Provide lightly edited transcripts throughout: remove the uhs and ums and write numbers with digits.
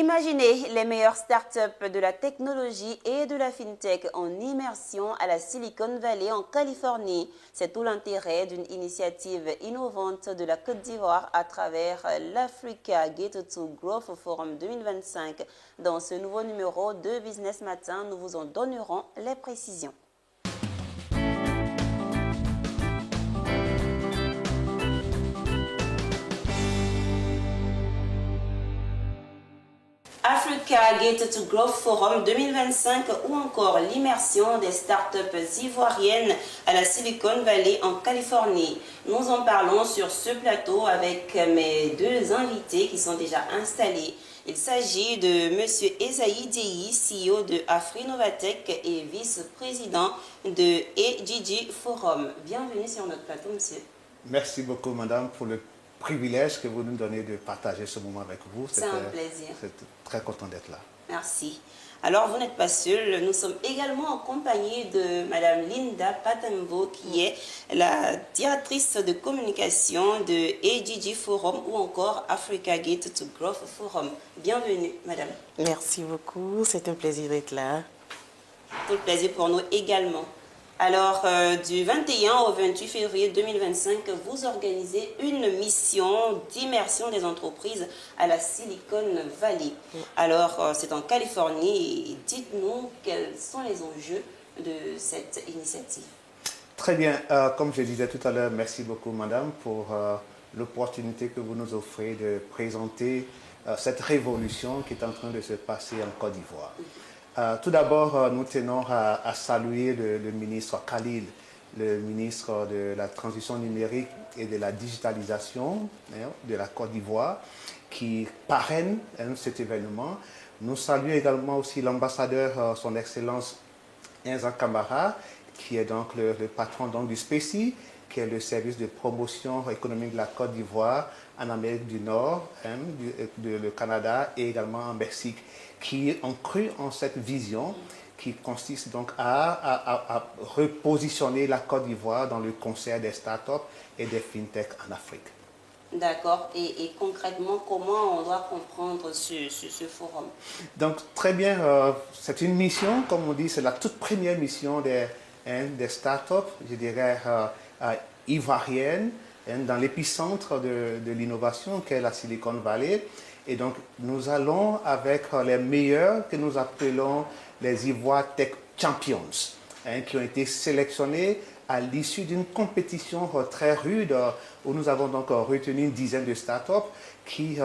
Imaginez les meilleures startups de la technologie et de la fintech en immersion à la Silicon Valley en Californie. C'est tout l'intérêt d'une initiative innovante de la Côte d'Ivoire à travers l'Africa Gate to Growth Forum 2025. Dans ce nouveau numéro de Business Matin, nous vous en donnerons les précisions. Africa Gate to Growth Forum 2025 ou encore l'immersion des startups ivoiriennes à la Silicon Valley en Californie. Nous en parlons sur ce plateau avec mes deux invités qui sont déjà installés. Il s'agit de M. Esaïe Deyi, CEO de Afrinovatech et vice-président de AGG Forum. Bienvenue sur notre plateau, monsieur. Merci beaucoup, madame, pour le privilège que vous nous donnez de partager ce moment avec vous. C'est un plaisir. C'est très content d'être là. Merci. Alors, vous n'êtes pas seul. Nous sommes également accompagnés de Madame Linda Patembo, qui est la directrice de communication de AGG Forum ou encore Africa Gate to Growth Forum. Bienvenue, Madame. Merci beaucoup. C'est un plaisir d'être là. Tout le plaisir pour nous également. Alors, du 21 au 28 février 2025, vous organisez une mission d'immersion des entreprises à la Silicon Valley. Alors, c'est en Californie. Dites-nous quels sont les enjeux de cette initiative. Très bien. Comme je disais tout à l'heure, merci beaucoup, madame, pour l'opportunité que vous nous offrez de présenter cette révolution qui est en train de se passer en Côte d'Ivoire. Tout d'abord, nous tenons à saluer le ministre Khalil, le ministre de la Transition numérique et de la digitalisation de la Côte d'Ivoire, qui parraine cet événement. Nous saluons également aussi l'ambassadeur, son Excellence Inza Kamara, qui est donc le patron donc, du SPECI, qui est le service de promotion économique de la Côte d'Ivoire en Amérique du Nord, le Canada et également en Mexique, qui ont cru en cette vision qui consiste donc à repositionner la Côte d'Ivoire dans le concert des startups et des fintech en Afrique. D'accord. Et concrètement, comment on doit comprendre ce forum? Donc, très bien, c'est une mission, comme on dit, c'est la toute première mission des startups, je dirais, ivoiriennes, dans l'épicentre de l'innovation qu'est la Silicon Valley. Et donc, nous allons avec les meilleurs que nous appelons les Ivoire Tech Champions, qui ont été sélectionnés à l'issue d'une compétition très rude où nous avons donc retenu une dizaine de startups qui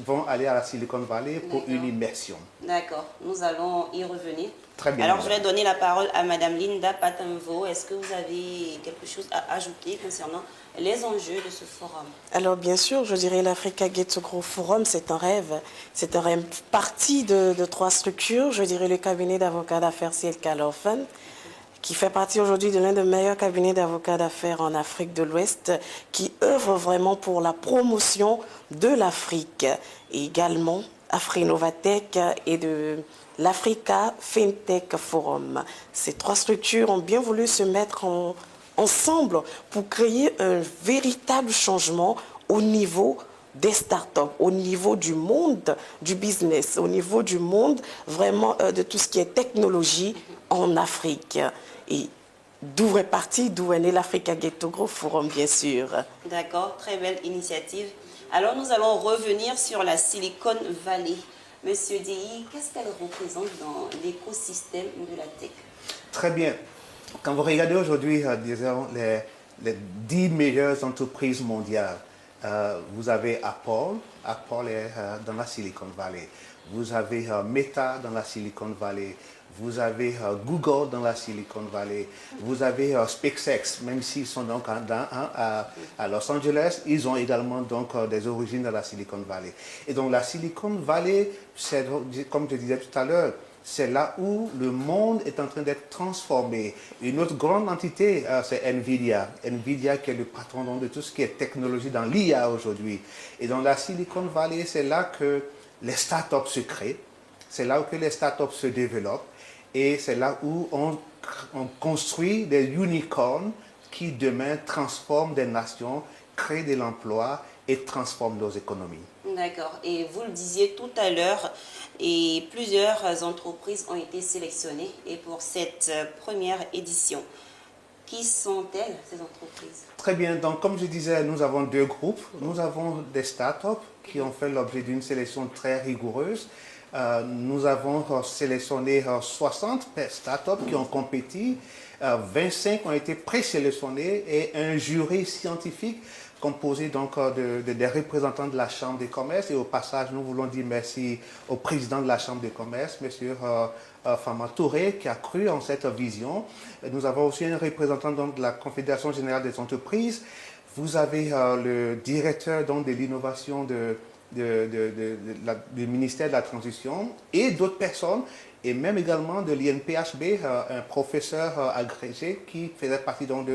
vont aller à la Silicon Valley pour une immersion. D'accord, nous allons y revenir. Très bien. Alors, je vais donner la parole à Madame Linda Patembo. Est-ce que vous avez quelque chose à ajouter concernant les enjeux de ce forum? Alors, bien sûr, je dirais l'Africa Gate to Growth Forum, c'est un rêve. C'est un rêve parti de trois structures. Je dirais le cabinet d'avocats d'affaires CLK Law Firm, qui fait partie aujourd'hui de l'un des meilleurs cabinets d'avocats d'affaires en Afrique de l'Ouest, qui œuvre vraiment pour la promotion de l'Afrique. Et également Afrinovatech et de l'Africa FinTech Forum. Ces trois structures ont bien voulu se mettre ensemble pour créer un véritable changement au niveau des startups, au niveau du monde du business, au niveau du monde vraiment de tout ce qui est technologie en Afrique. Et d'où est né l'Africa Gate to Growth Forum, bien sûr. D'accord, très belle initiative. Alors, nous allons revenir sur la Silicon Valley. Monsieur Deyi, qu'est-ce qu'elle représente dans l'écosystème de la tech? Très bien. Quand vous regardez aujourd'hui, disons, les 10 meilleures entreprises mondiales, vous avez Apple. Apple est dans la Silicon Valley. Vous avez Meta dans la Silicon Valley. Vous avez Google dans la Silicon Valley. Vous avez SpaceX, même s'ils sont donc à Los Angeles, ils ont également donc des origines dans la Silicon Valley. Et donc la Silicon Valley, c'est, comme je disais tout à l'heure, c'est là où le monde est en train d'être transformé. Une autre grande entité, c'est NVIDIA. NVIDIA qui est le patron de tout ce qui est technologie dans l'IA aujourd'hui. Et dans la Silicon Valley, c'est là que les startups se créent. C'est là où les startups se développent. Et c'est là où on construit des unicorns qui demain transforment des nations, créent de l'emploi et transforment nos économies. D'accord. Et vous le disiez tout à l'heure, et plusieurs entreprises ont été sélectionnées et pour cette première édition. Qui sont-elles, ces entreprises? Très bien, donc comme je disais, nous avons deux groupes. Nous avons des startups qui ont fait l'objet d'une sélection très rigoureuse. Nous avons sélectionné 60 startups qui ont compétit. 25 ont été présélectionnés et un jury scientifique composé donc des représentants de la Chambre de commerce. Et au passage, nous voulons dire merci au président de la Chambre de commerce, M. Fama Touré, qui a cru en cette vision. Nous avons aussi un représentant donc, de la Confédération générale des entreprises. Vous avez le directeur donc, de l'innovation du ministère de la Transition et d'autres personnes, et même également de l'INPHB, un professeur agrégé qui faisait partie donc,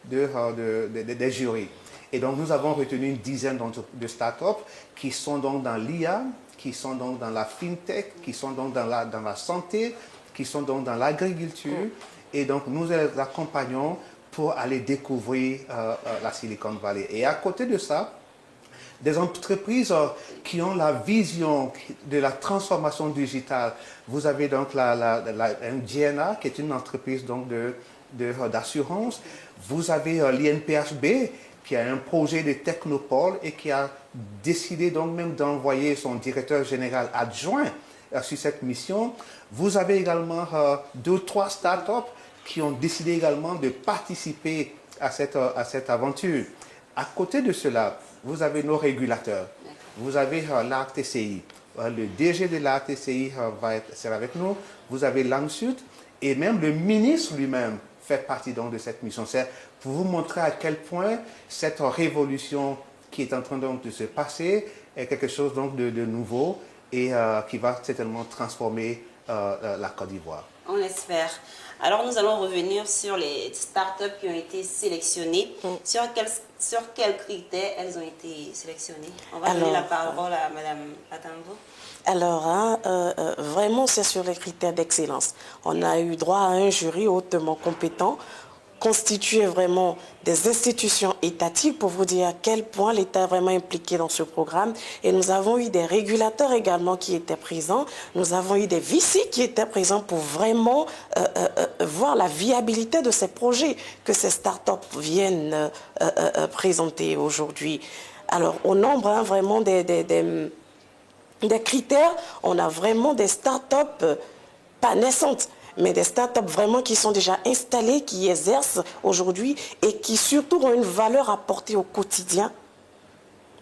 des jurys. Et donc, nous avons retenu une dizaine de startups qui sont donc dans l'IA, qui sont donc dans la fintech, qui sont donc dans la santé, qui sont donc dans l'agriculture. Et donc, nous les accompagnons pour aller découvrir la Silicon Valley. Et à côté de ça, des entreprises qui ont la vision de la transformation digitale. Vous avez donc un DNA, qui est une entreprise d'assurance. Vous avez l'INPHB, qui a un projet de technopole et qui a décidé donc même d'envoyer son directeur général adjoint sur cette mission. Vous avez également 2 ou 3 startups qui ont décidé également de participer à cette aventure. À côté de cela, vous avez nos régulateurs. Vous avez l'ARTCI. Le DG de l'ARTCI sera avec nous. Vous avez l'ANSUD et même le ministre lui-même fait partie donc de cette mission. C'est pour vous montrer à quel point cette révolution qui est en train donc de se passer est quelque chose donc de nouveau et qui va certainement transformer la Côte d'Ivoire. On l'espère. Alors nous allons revenir sur les startups qui ont été sélectionnées. Sur quels critères elles ont été sélectionnées? On va donner la parole à Mme Atambo. Alors, vraiment, c'est sur les critères d'excellence. On a eu droit à un jury hautement compétent, constitué vraiment des institutions étatiques pour vous dire à quel point l'État est vraiment impliqué dans ce programme. Et nous avons eu des régulateurs également qui étaient présents. Nous avons eu des VC qui étaient présents pour vraiment voir la viabilité de ces projets que ces startups viennent présenter aujourd'hui. Alors, au nombre vraiment des critères, on a vraiment des startups pas naissantes, mais des startups vraiment qui sont déjà installées, qui exercent aujourd'hui et qui surtout ont une valeur apportée au quotidien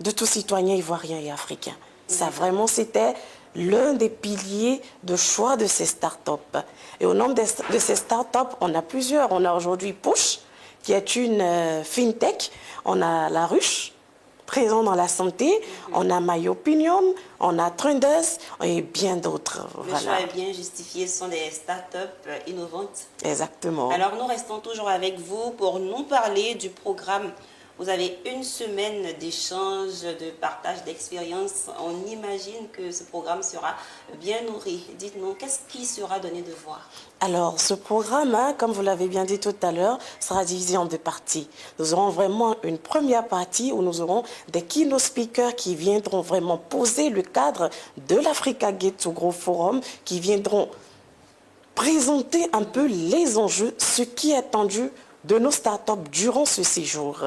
de tout citoyen ivoirien et africain. Ça vraiment, c'était l'un des piliers de choix de ces startups. Et au nombre de ces startups, on a plusieurs. On a aujourd'hui Push, qui est une fintech. On a La Ruche, présent dans la santé, on a MyOpinion, on a Trenders et bien d'autres. Le choix est bien justifié, ce sont des startups innovantes. Exactement. Alors nous restons toujours avec vous pour nous parler du programme. Vous avez une semaine d'échange, de partage d'expériences. On imagine que ce programme sera bien nourri. Dites-nous, qu'est-ce qui sera donné de voir? Alors, ce programme, comme vous l'avez bien dit tout à l'heure, sera divisé en 2 parties. Nous aurons vraiment une première partie où nous aurons des keynote speakers qui viendront vraiment poser le cadre de l'Africa Gate to Grow Forum, qui viendront présenter un peu les enjeux, ce qui est attendu de nos startups durant ce séjour.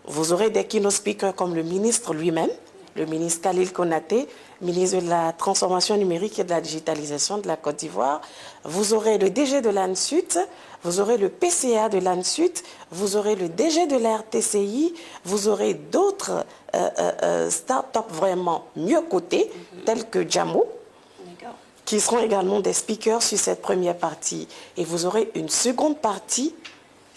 Vous aurez des keynote speakers comme le ministre lui-même, le ministre Khalil Konaté, ministre de la Transformation numérique et de la digitalisation de la Côte d'Ivoire. Vous aurez le DG de l'ANSUT, vous aurez le PCA de l'ANSUT, vous aurez le DG de la RTCI, vous aurez d'autres startups vraiment mieux cotées, telles que Jamo, qui seront également des speakers sur cette première partie. Et vous aurez une seconde partie,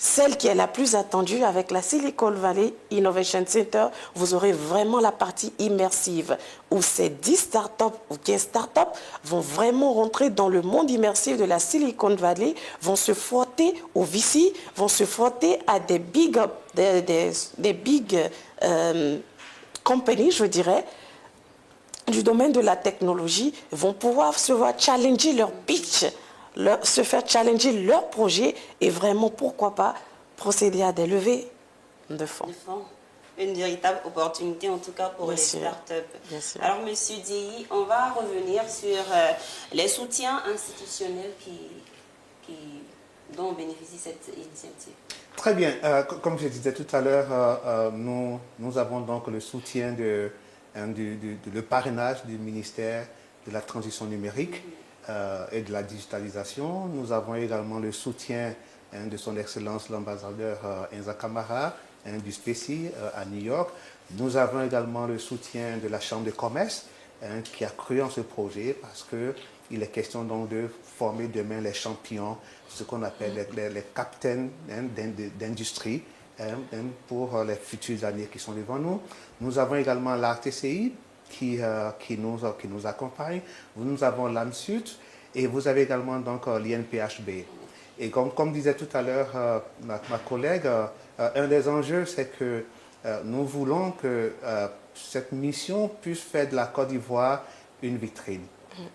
celle qui est la plus attendue avec la Silicon Valley Innovation Center. Vous aurez vraiment la partie immersive où ces 10 startups ou 15 startups vont vraiment rentrer dans le monde immersif de la Silicon Valley, vont se frotter aux VC, vont se frotter à des big companies, je dirais, du domaine de la technologie, vont pouvoir se voir challenger leur pitch, se faire challenger leur projet et vraiment, pourquoi pas, procéder à des levées de fonds. une véritable opportunité, en tout cas pour Bien les sûr. startups. Bien sûr. Alors, Monsieur Diaye, on va revenir sur les soutiens institutionnels dont bénéficie cette initiative. Très bien. Comme je disais tout à l'heure, nous avons donc le soutien le parrainage du ministère de la Transition numérique et de la digitalisation. Nous avons également le soutien de son Excellence l'ambassadeur Enza Camara du SPECI à New York. Nous avons également le soutien de la Chambre de commerce qui a cru en ce projet parce qu'il est question donc de former demain les champions, ce qu'on appelle les captains d'industrie pour les futures années qui sont devant nous. Nous avons également l'ARTCI qui nous accompagne. Nous avons l'ANSUT et vous avez également donc l'INPHB. Et comme disait tout à l'heure ma collègue, un des enjeux, c'est que nous voulons que cette mission puisse faire de la Côte d'Ivoire une vitrine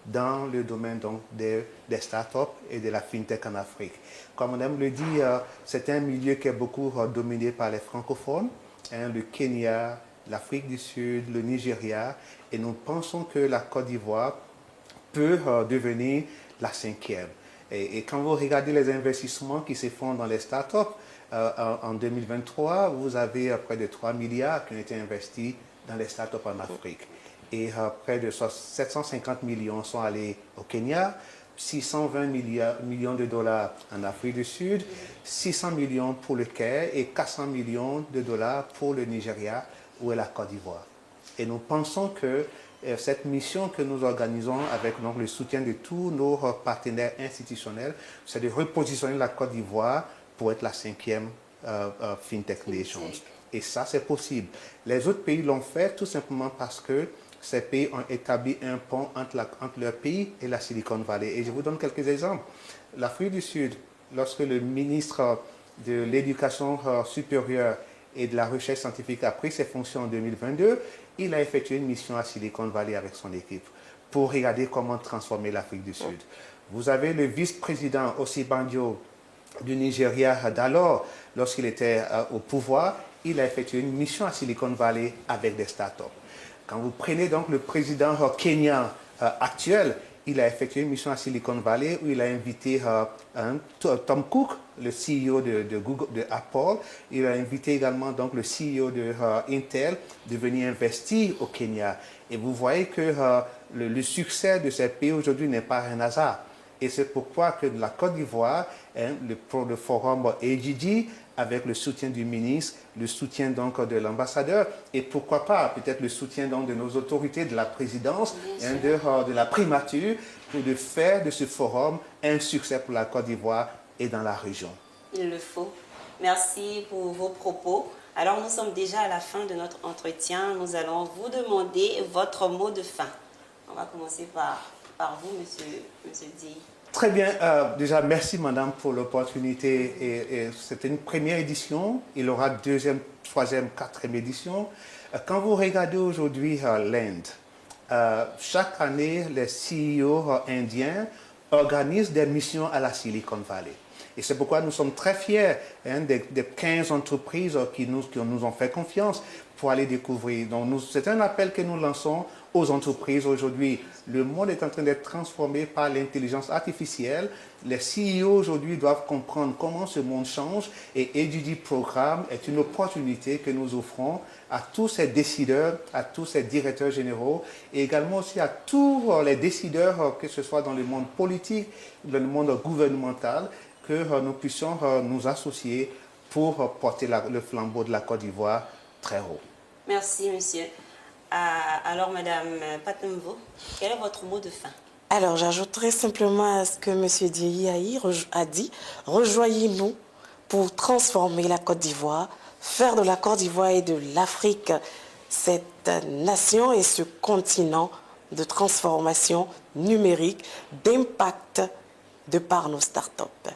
dans le domaine donc, des startups et de la fintech en Afrique. Comme on aime le dire, c'est un milieu qui est beaucoup dominé par les francophones, le Kenya, l'Afrique du Sud, le Nigeria, et nous pensons que la Côte d'Ivoire peut devenir la cinquième. Et quand vous regardez les investissements qui se font dans les startups, en 2023, vous avez près de 3 milliards qui ont été investis dans les startups en Afrique. Et près de 750 millions sont allés au Kenya, 620 millions de dollars en Afrique du Sud, 600 millions pour le Caire et 400 millions de dollars pour le Nigeria ou la Côte d'Ivoire. Et nous pensons que cette mission que nous organisons avec donc, le soutien de tous nos partenaires institutionnels, c'est de repositionner la Côte d'Ivoire pour être la cinquième FinTech Nation. Et ça, c'est possible. Les autres pays l'ont fait tout simplement parce que ces pays ont établi un pont entre leur pays et la Silicon Valley. Et je vous donne quelques exemples. L'Afrique du Sud, lorsque le ministre de l'Éducation supérieure et de la recherche scientifique a pris ses fonctions en 2022, il a effectué une mission à Silicon Valley avec son équipe pour regarder comment transformer l'Afrique du Sud. Vous avez le vice-président Osibanjo du Nigeria d'alors, lorsqu'il était au pouvoir, il a effectué une mission à Silicon Valley avec des startups. Quand vous prenez donc le président kenyan actuel, il a effectué une mission à Silicon Valley où il a invité Tom Cook, le CEO de Google, de Apple. Il a invité également donc le CEO de Intel de venir investir au Kenya. Et vous voyez que le succès de ces pays aujourd'hui n'est pas un hasard. Et c'est pourquoi que la Côte d'Ivoire, le forum AGG, avec le soutien du ministre, le soutien donc de l'ambassadeur, et pourquoi pas peut-être le soutien donc de nos autorités, de la présidence, de la primature, pour de faire de ce forum un succès pour la Côte d'Ivoire et dans la région. Il le faut. Merci pour vos propos. Alors nous sommes déjà à la fin de notre entretien. Nous allons vous demander votre mot de fin. On va commencer par vous, monsieur Diaye. Très bien. Déjà, merci, madame, pour l'opportunité. Et c'était une première édition. Il y aura deuxième, troisième, quatrième édition. Quand vous regardez aujourd'hui l'Inde, chaque année, les CEO indiens organisent des missions à la Silicon Valley. Et c'est pourquoi nous sommes très fiers des 15 entreprises qui nous ont fait confiance pour aller découvrir. Donc, c'est un appel que nous lançons aux entreprises aujourd'hui. Le monde est en train d'être transformé par l'intelligence artificielle. Les CEO aujourd'hui doivent comprendre comment ce monde change et AGG Programme est une opportunité que nous offrons à tous ces décideurs, à tous ces directeurs généraux et également aussi à tous les décideurs, que ce soit dans le monde politique, dans le monde gouvernemental, que nous puissions nous associer pour porter le flambeau de la Côte d'Ivoire très haut. Merci, monsieur. Alors, madame Patemvo, quel est votre mot de fin? Alors, j'ajouterai simplement à ce que M. Diaye a dit, rejoignez-nous pour transformer la Côte d'Ivoire, faire de la Côte d'Ivoire et de l'Afrique cette nation et ce continent de transformation numérique, d'impact de par nos startups.